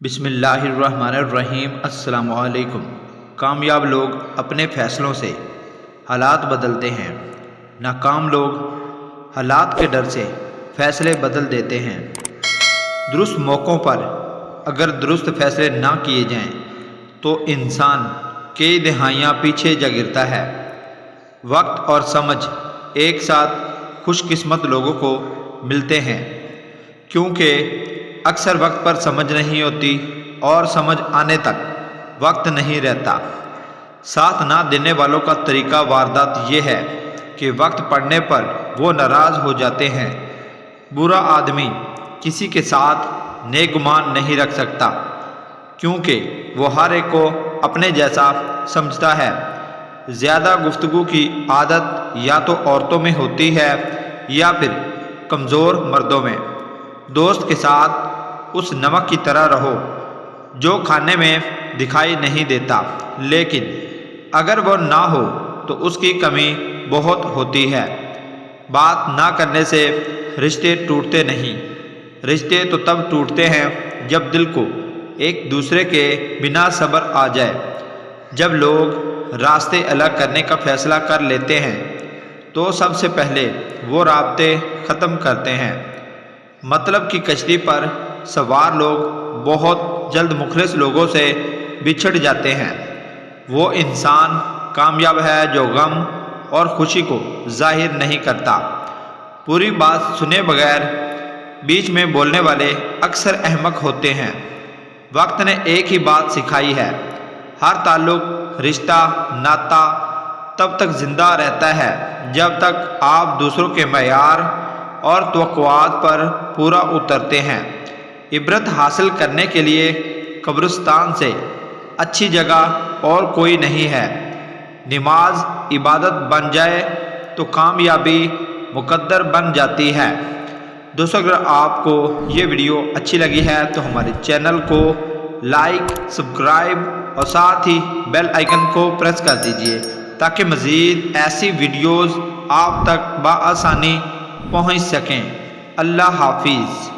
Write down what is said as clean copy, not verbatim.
بسم اللہ الرحمن الرحیم۔ السلام علیکم۔ کامیاب لوگ اپنے فیصلوں سے حالات بدلتے ہیں، ناکام لوگ حالات کے ڈر سے فیصلے بدل دیتے ہیں۔ درست موقعوں پر اگر درست فیصلے نہ کیے جائیں تو انسان کئی دہائیاں پیچھے جا گرتا ہے۔ وقت اور سمجھ ایک ساتھ خوش قسمت لوگوں کو ملتے ہیں، کیونکہ اکثر وقت پر سمجھ نہیں ہوتی اور سمجھ آنے تک وقت نہیں رہتا۔ ساتھ نہ دینے والوں کا طریقہ واردات یہ ہے کہ وقت پڑنے پر وہ ناراض ہو جاتے ہیں۔ برا آدمی کسی کے ساتھ نیک گمان نہیں رکھ سکتا، کیونکہ وہ ہر ایک کو اپنے جیسا سمجھتا ہے۔ زیادہ گفتگو کی عادت یا تو عورتوں میں ہوتی ہے یا پھر کمزور مردوں میں۔ دوست کے ساتھ اس نمک کی طرح رہو جو کھانے میں دکھائی نہیں دیتا، لیکن اگر وہ نہ ہو تو اس کی کمی بہت ہوتی ہے۔ بات نہ کرنے سے رشتے ٹوٹتے نہیں، رشتے تو تب ٹوٹتے ہیں جب دل کو ایک دوسرے کے بنا صبر آ جائے۔ جب لوگ راستے الگ کرنے کا فیصلہ کر لیتے ہیں تو سب سے پہلے وہ رابطے ختم کرتے ہیں۔ مطلب کی کشتی پر سوار لوگ بہت جلد مخلص لوگوں سے بچھڑ جاتے ہیں۔ وہ انسان کامیاب ہے جو غم اور خوشی کو ظاہر نہیں کرتا۔ پوری بات سنے بغیر بیچ میں بولنے والے اکثر احمق ہوتے ہیں۔ وقت نے ایک ہی بات سکھائی ہے، ہر تعلق، رشتہ، ناتا تب تک زندہ رہتا ہے جب تک آپ دوسروں کے معیار اور توقعات پر پورا اترتے ہیں۔ عبرت حاصل کرنے کے لیے قبرستان سے اچھی جگہ اور کوئی نہیں ہے۔ نماز عبادت بن جائے تو کامیابی مقدر بن جاتی ہے۔ دوستو، اگر آپ کو یہ ویڈیو اچھی لگی ہے تو ہمارے چینل کو لائک، سبسکرائب اور ساتھ ہی بیل آئیکن کو پریس کر دیجئے تاکہ مزید ایسی ویڈیوز آپ تک بآسانی پہنچ سکیں۔ اللہ حافظ۔